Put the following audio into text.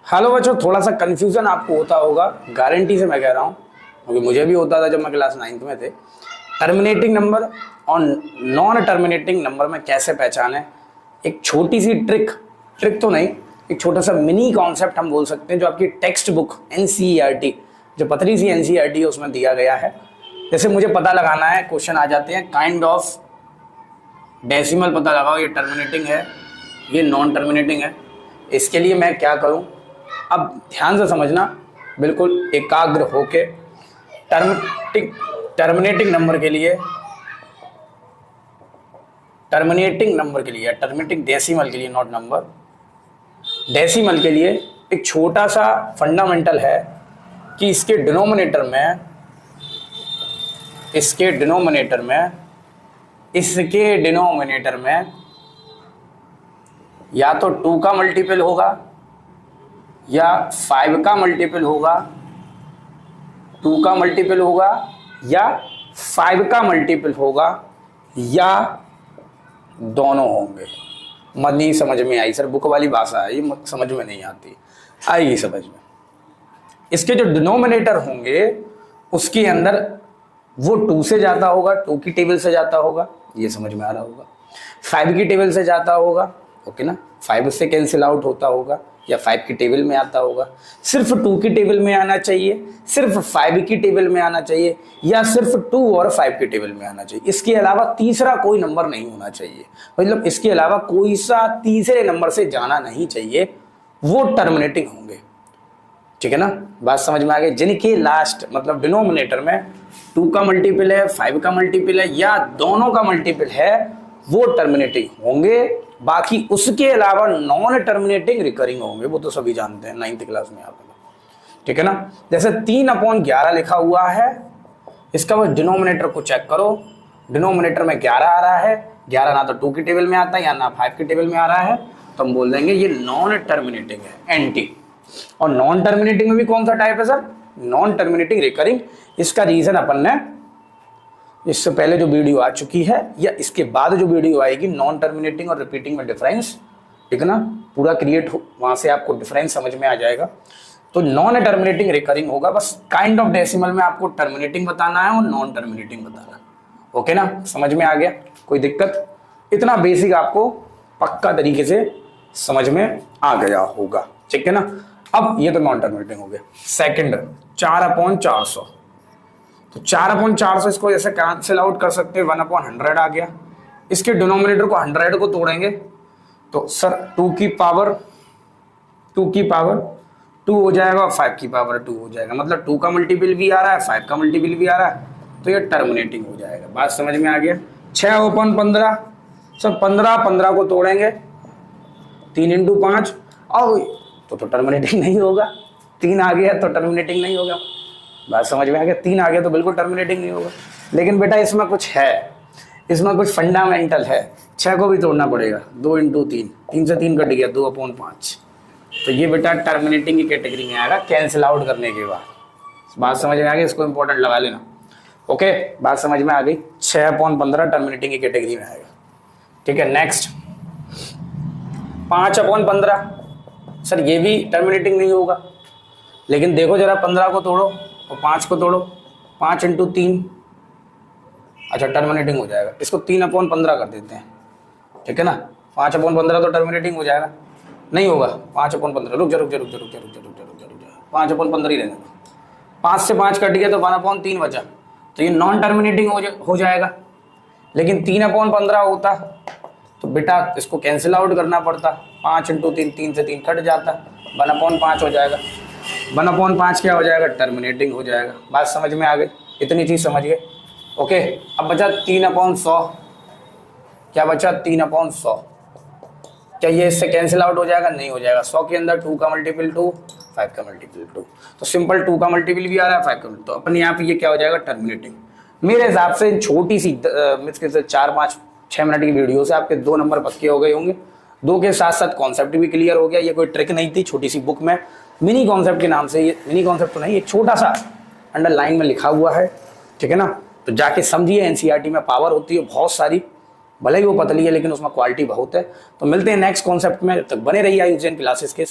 Hello बच्चों, थोड़ा सा कंफ्यूजन आपको होता होगा, गारंटी से मैं कह रहा हूँ, क्योंकि मुझे भी होता था जब मैं क्लास 9th में थे। टर्मिनेटिंग नंबर और नॉन टर्मिनेटिंग नंबर में कैसे पहचानें, एक छोटी सी ट्रिक तो नहीं, एक छोटा सा मिनी कॉन्सेप्ट हम बोल सकते हैं, जो आपकी टेक्स्ट बुक NCERT, जो पतली सी NCERT है उसमें दिया गया है। जैसे मुझे पता लगाना है, क्वेश्चन आ जाते हैं काइंड ऑफ डेसिमल पता लगाओ, ये टर्मिनेटिंग है, ये नॉन टर्मिनेटिंग है। इसके लिए मैं क्या करूं, अब ध्यान से समझना, बिल्कुल एकाग्र होके। टर्मिनेटिंग नंबर के लिए, टर्मिनेटिंग डेसिमल के लिए, नॉट नंबर, डेसिमल के लिए एक छोटा सा फंडामेंटल है कि इसके डिनोमिनेटर में या तो 2 का मल्टीपल होगा या 5 का मल्टीपल होगा, 2 का मल्टीपल होगा या 5 का मल्टीपल होगा, या दोनों होंगे। नहीं समझ में आई सर, बुक वाली भाषा है ये, समझ में नहीं आती, आएगी समझ में। इसके जो डिनोमिनेटर होंगे उसके अंदर वो 2 से जाता होगा, 2 की टेबल से जाता होगा, ये समझ में आ रहा होगा। 5 की टेबल से जाता होगा, ओके ना, 5 से कैंसिल आउट होता होगा, या 5 की टेबल में आता होगा। सिर्फ 2 की टेबल में आना चाहिए, सिर्फ 5 की टेबल में आना चाहिए, या सिर्फ 2 और 5 की टेबल में आना चाहिए। इसके अलावा तीसरा कोई नंबर नहीं होना चाहिए, मतलब इसके अलावा कोई सा तीसरे नंबर से जाना नहीं चाहिए, वो टर्मिनेटिंग होंगे। ठीक है ना, बात समझ में आ गई। जिनके लास्ट मतलब डिनोमिनेटर में 2 का मल्टीपल है, 5 का मल्टीपल है, या दोनों का मल्टीपल है, वो टर्मिनेटिंग होंगे। बाकी उसके अलावा नॉन टर्मिनेटिंग रिकरिंग होंगे, वो तो सभी जानते हैं 9th क्लास में आपको। ठीक है ना, जैसे 3/11 लिखा हुआ है, इसका बस डिनोमिनेटर को चेक करो, डिनोमिनेटर में 11 आ रहा है, 11 ना तो 2 की टेबल में आता है या ना 5 की टेबल में आ रहा है, तो हम बोल देंगे ये नॉन टर्मिनेटिंग है, NT। और नॉन टर्मिनेटिंग में भी कौन सा टाइप है सर, नॉन टर्मिनेटिंग रिकरिंग। इसका रीजन अपन ने इससे पहले जो वीडियो आ चुकी है या इसके बाद जो वीडियो आएगी, नॉन टर्मिनेटिंग और रिपीटिंग में डिफरेंस, ठीक है ना, पूरा क्रिएट हो, वहां से आपको डिफरेंस समझ में आ जाएगा। तो नॉन टर्मिनेटिंग रिकरिंग होगा, बस काइंड ऑफ डेसिमल में आपको टर्मिनेटिंग बताना है और नॉन टर्मिनेटिंग बताना है। ओके ना, समझ में आ गया, कोई दिक्कत? इतना बेसिक आपको पक्का तरीके से समझ में आ गया होगा, ठीक है ना। अब ये तो नॉन टर्मिनेटिंग हो गया। सेकंड 4/400, तो 4/400 इसको जैसे कैंसिल आउट कर सकते हैं, 1/100 आ गया। इसके डिनोमिनेटर को 100 को तोड़ेंगे तो सर 2 की पावर 2 हो जाएगा और 5 की पावर 2 हो जाएगा, मतलब 2 का मल्टीपल भी आ रहा है, 5 का मल्टीपल भी आ रहा है, तो ये टर्मिनेटिंग हो जाएगा। बात समझ में आ गया। 6/15, सर 15 को तोड़ेंगे, 3 × 5 और तो टर्मिनेटिंग नहीं होगा। 3 आ गया तो टर्मिनेटिंग नहीं होगा। बात समझ में आ गया, 3 आ गया तो बिल्कुल टर्मिनेटिंग नहीं होगा। लेकिन बेटा इसमें कुछ है, इसमें कुछ फंडामेंटल है, 6 को भी तोड़ना पड़ेगा, 2 × 3, 3 से 3 कट गया, 2/5, तो ये बेटा टर्मिनेटिंग की कैटेगरी में आएगा कैंसिल आउट करने के बाद। बात समझ में आ गई, इसको इंपॉर्टेंट लगा लेना। ओके, बात समझ में आ गई। 6/15 टर्मिनेटिंग की कैटेगरी में आएगा। ठीक है, नेक्स्ट 5/15, सर ये भी टर्मिनेटिंग नहीं होगा। लेकिन देखो जरा, 15 को तोड़ो और 5 को तोड़ो, 5 × 3, अच्छा टर्मिनेटिंग हो जाएगा। इसको 3/15 कर देते हैं, ठीक है ना। 5/15 तो टर्मिनेटिंग हो जाएगा, नहीं होगा 5/15, रुक जा 5/15 ही रहने दो। 5 से 5 कट गया तो 1/3 बचा, तो ये नॉन टर्मिनेटिंग हो जाएगा। लेकिन 3/15 होता तो बेटा इसको कैंसिल आउट करना पड़ता, 5 × 3, 3 से 3 कट जाता, 1/5 हो जाएगा। 1/5 क्या हो जाएगा, टर्मिनेटिंग हो जाएगा। बात समझ में आ गई, इतनी चीज समझ गए। ओके, अब बचा 3/100, क्या बचा 3/100, क्या ये इससे कैंसिल आउट हो जाएगा, नहीं हो जाएगा। 100 के अंदर 2 का मल्टीपल 2, 5 का मल्टीपल 2, तो सिंपल 2 का मल्टीपल भी आ रहा है, 5 का, तो अपने यहाँ पे ये क्या हो जाएगा, टर्मिनेटिंग। मेरे हिसाब से छोटी सी 4-5-6 मिनट की वीडियो से आपके 2 नंबर पक्के हो गए होंगे। 2 के साथ साथ कॉन्सेप्ट भी क्लियर हो गया। ये कोई ट्रिक नहीं थी, छोटी सी बुक में मिनी कॉन्सेप्ट के नाम से, ये मिनी कॉन्सेप्ट तो नहीं, एक छोटा सा अंडरलाइन में लिखा हुआ है, ठीक है ना। तो जाके समझिए, NCERT में पावर होती है बहुत सारी, भले ही वो पतली है लेकिन उसमें क्वालिटी बहुत है। तो मिलते हैं नेक्स्ट कॉन्सेप्ट में, तब तक बने रहिए आयुष जैन क्लासेस के।